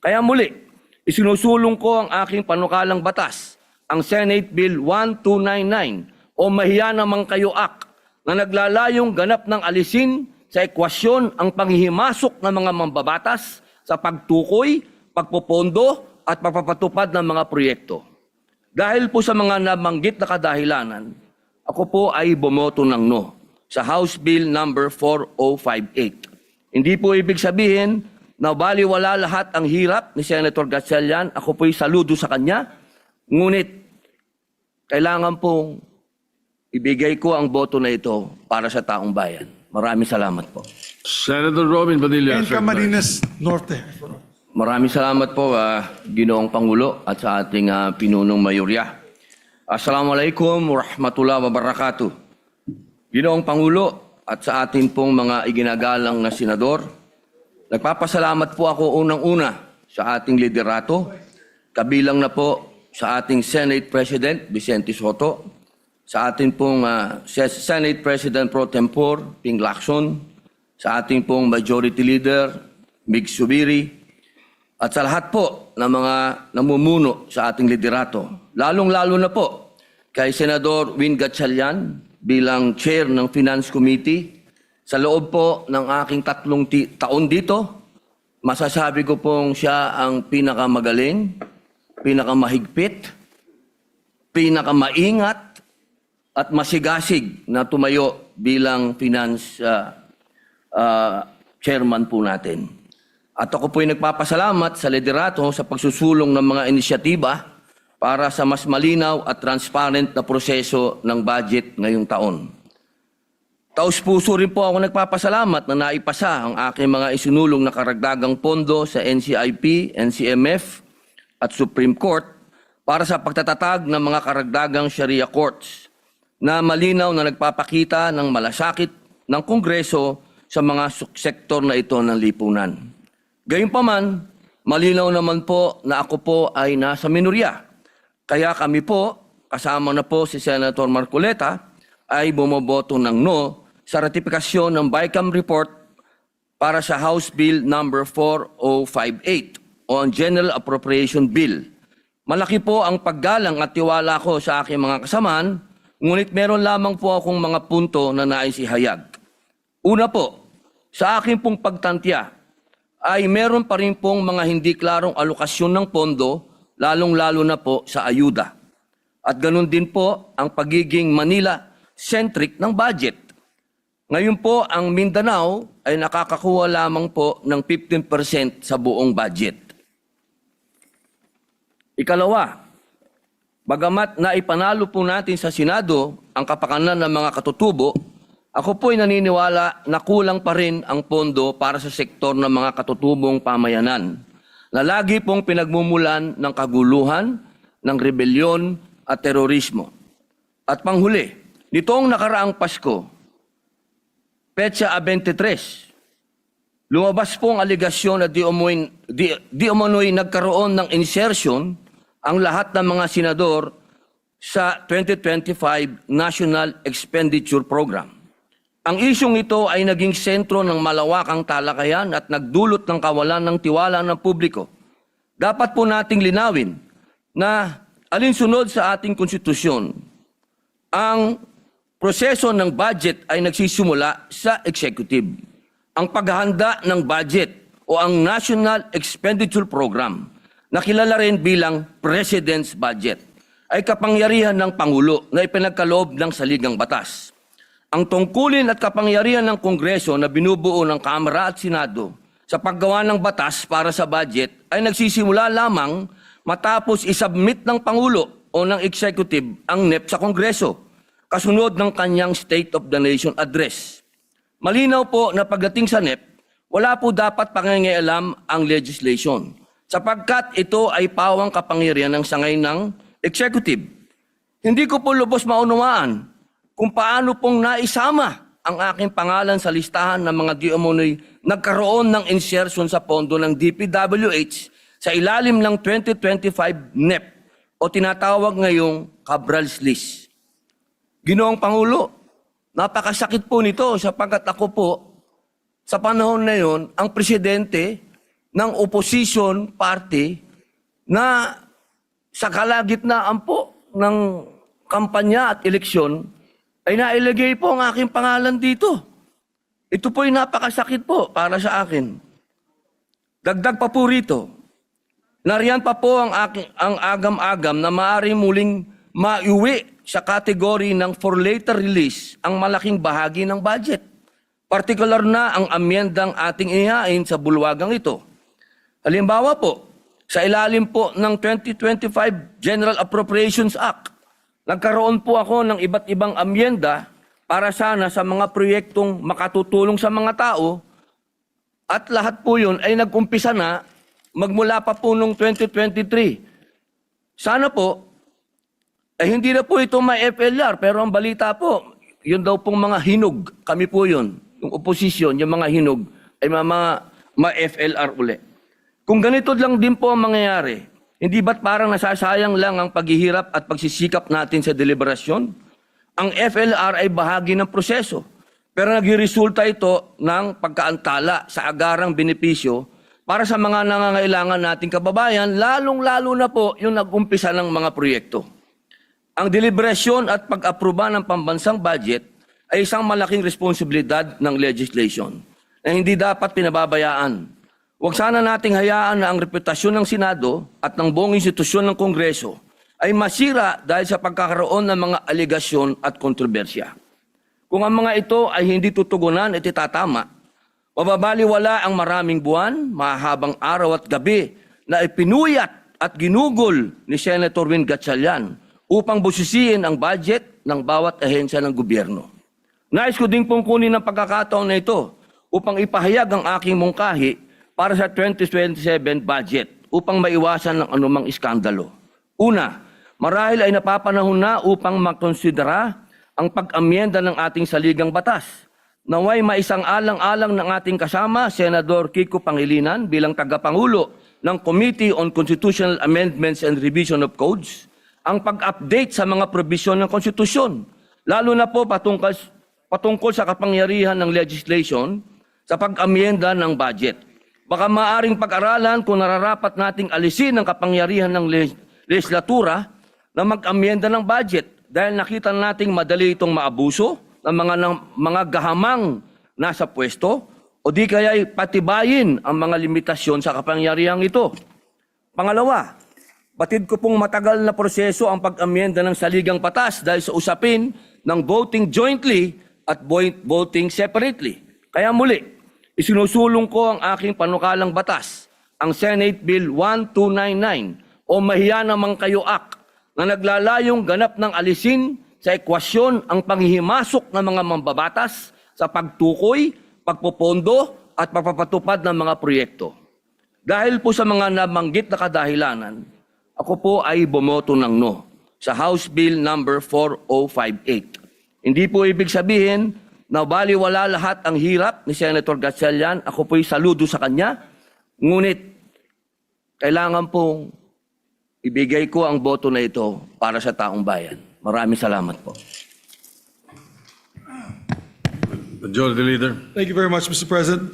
Kaya muli, isinusulong ko ang aking panukalang batas, ang Senate Bill 1299 o Mahiya Naman Kayo Act na naglalayong ganap ng alisin sa ekwasyon ang panghihimasok ng mga mambabatas sa pagtukoy, pagpopondo at pagpapatupad ng mga proyekto. Dahil po sa mga nabanggit na kadahilanan, ako po ay bumoto ng no sa House Bill number 4058. Hindi po ibig sabihin na baliwala lahat ang hirap ni Senator Gatchalian. Ako po'y saludo sa kanya. Ngunit, kailangan pong ibigay ko ang boto na ito para sa taong bayan. Maraming salamat po. Senator Robin Padilla. And Camarines Norte. Maraming salamat po, Ginoong Pangulo at sa ating pinunong mayorya. Assalamualaikum warahmatullahi wabarakatuh. Ginoong Pangulo at sa ating pong mga iginagalang na senador, nagpapasalamat po ako unang-una sa ating liderato, kabilang na po sa ating Senate President Vicente Sotto, sa ating pong Senate President Pro Tempore Ping Lacson, sa ating pong Majority Leader Mig Subiri, at sa lahat po ng mga namumuno sa ating liderato, lalong-lalo na po kay Senador Win Gatchalian bilang Chair ng Finance Committee. Sa loob po ng aking 3 taon dito, masasabi ko pong siya ang pinakamagaling, pinakamahigpit, pinakamaingat at masigasig na tumayo bilang Finance Chairman po natin. At ako po'y nagpapasalamat sa liderato sa pagsusulong ng mga inisyatiba para sa mas malinaw at transparent na proseso ng budget ngayong taon. Taus-puso rin po ako nagpapasalamat na naipasa ang aking mga isinulong na karagdagang pondo sa NCIP, NCMF at Supreme Court para sa pagtatatag ng mga karagdagang Sharia courts na malinaw na nagpapakita ng malasakit ng Kongreso sa mga sektor na ito ng lipunan. Gayunpaman, malinaw naman po na ako po ay nasa minorya. Kaya kami po, kasama na po si Senator Marcoleta, ay bumoboto ng no sa ratifikasyon ng BICAM report para sa House Bill number 4058 o ang General Appropriation Bill. Malaki po ang paggalang at tiwala ko sa aking mga kasamaan, ngunit meron lamang po akong mga punto na nais ihayag. Una po, sa aking pong pagtantya, ay meron pa rin pong mga hindi klarong alokasyon ng pondo, lalong-lalo na po sa ayuda. At ganun din po ang pagiging Manila-centric ng budget. Ngayon po, ang Mindanao ay nakakakuha lamang po ng 15% sa buong budget. Ikalawa, bagamat naipanalo po natin sa Senado ang kapakanan ng mga katutubo, ako po'y naniniwala na kulang pa rin ang pondo para sa sektor ng mga katutubong pamayanan na lagi pong pinagmumulan ng kaguluhan, ng rebelyon at terorismo. At panghuli, nitong nakaraang Pasko, Petsa 23, lumabas pong aligasyon na di umano'y nagkaroon ng insertion ang lahat ng mga senador sa 2025 National Expenditure Program. Ang isyong ito ay naging sentro ng malawakang talakayan at nagdulot ng kawalan ng tiwala ng publiko. Dapat po nating linawin na alinsunod sa ating konstitusyon, ang proseso ng budget ay nagsisimula sa executive. Ang paghahanda ng budget o ang National Expenditure Program, na kilala rin bilang President's Budget, ay kapangyarihan ng Pangulo na ipinagkaloob ng saligang batas. Ang tungkulin at kapangyarihan ng Kongreso na binubuo ng Kamara at Senado sa paggawa ng batas para sa budget ay nagsisimula lamang matapos isubmit ng Pangulo o ng Executive ang NEP sa Kongreso, kasunod ng kanyang State of the Nation Address. Malinaw po na pagdating sa NEP, wala po dapat pangingialam ang legislation, sapagkat ito ay pawang kapangyarihan ng sangay ng Executive. Hindi ko po lubos maunawaan kung paano pong naisama ang aking pangalan sa listahan ng mga di-umano'y nagkaroon ng insertion sa pondo ng DPWH sa ilalim ng 2025 NEP o tinatawag ngayong Cabral's List. Ginoong Pangulo, napakasakit po nito sapagkat ako po, sa panahon na yon, ang presidente ng opposition party na sa kalagitnaan po ng kampanya at eleksyon ay nailagay po ang aking pangalan dito. Ito po ay napakasakit po para sa akin. Dagdag pa po rito, nariyan pa po ang agam-agam na maaari muling maiuwi sa kategory ng for later release ang malaking bahagi ng budget. Partikular na ang amyendang ating ihain sa bulwagang ito. Halimbawa po, sa ilalim po ng 2025 General Appropriations Act, nagkaroon po ako ng iba't ibang amyenda para sana sa mga proyektong makatutulong sa mga tao at lahat po yun ay nag-umpisa na magmula pa po noong 2023. Sana po, hindi na po ito may FLR, pero ang balita po, yun daw pong mga hinog, kami po yun, yung oposisyon, yung mga hinog, ay mga FLR uli. Kung ganito lang din po ang mangyayari, hindi ba't parang nasasayang lang ang paghihirap at pagsisikap natin sa deliberasyon? Ang FLR ay bahagi ng proseso, pero nagresulta ito ng pagkaantala sa agarang benepisyo para sa mga nangangailangan nating kababayan, lalong-lalo na po yung nag-umpisa ng mga proyekto. Ang deliberasyon at pag-aproba ng pambansang budget ay isang malaking responsibilidad ng legislation na hindi dapat pinababayaan. Huwag sana nating hayaan na ang reputasyon ng Senado at ng buong institusyon ng Kongreso ay masira dahil sa pagkakaroon ng mga aligasyon at kontrobersya. Kung ang mga ito ay hindi tutugunan at itatama, mababaliwala ang maraming buwan, mahabang araw at gabi na ipinuyat at ginugol ni Senator Win Gatchalian upang busisiin ang budget ng bawat ahensya ng gobyerno. Nais ko din pong kunin ang pagkakataon na ito upang ipahayag ang aking mungkahi para sa 2027 budget upang maiwasan ng anumang iskandalo. Una, marahil ay napapanahon na upang makonsidera ang pag-amyenda ng ating saligang batas. Naway maisang-alang-alang ng ating kasama, Senador Kiko Pangilinan bilang tagapangulo ng Committee on Constitutional Amendments and Revision of Codes, ang pag-update sa mga probisyon ng konstitusyon, lalo na po patungkol sa kapangyarihan ng legislation sa pag-amyenda ng budget. Baka maaring pag-aralan kung nararapat nating alisin ang kapangyarihan ng legislatura na mag-amyenda ng budget dahil nakita nating madali itong maabuso ng mga gahamang nasa pwesto o di kaya'y patibayin ang mga limitasyon sa kapangyarihang ito. Pangalawa, batid ko pong matagal na proseso ang pag-amyenda ng saligang batas dahil sa usapin ng voting jointly at voting separately. Kaya muli, isinusulong ko ang aking panukalang batas, ang Senate Bill 1299 o Mahiya Naman Kayo Act na naglalayong ganap ng alisin sa ekwasyon ang panghihimasok ng mga mambabatas sa pagtukoy, pagpopondo at pagpapatupad ng mga proyekto. Dahil po sa mga nabanggit na kadahilanan, ako po ay bumoto ng no sa House Bill number 4058. Hindi po ibig sabihin na baliwala lahat ang hirap ni Senator Gatchalian. Ako po'y saludo sa kanya. Ngunit, kailangan pong ibigay ko ang boto na ito para sa taong bayan. Maraming salamat po. Majority Leader. Thank you very much, Mr. President.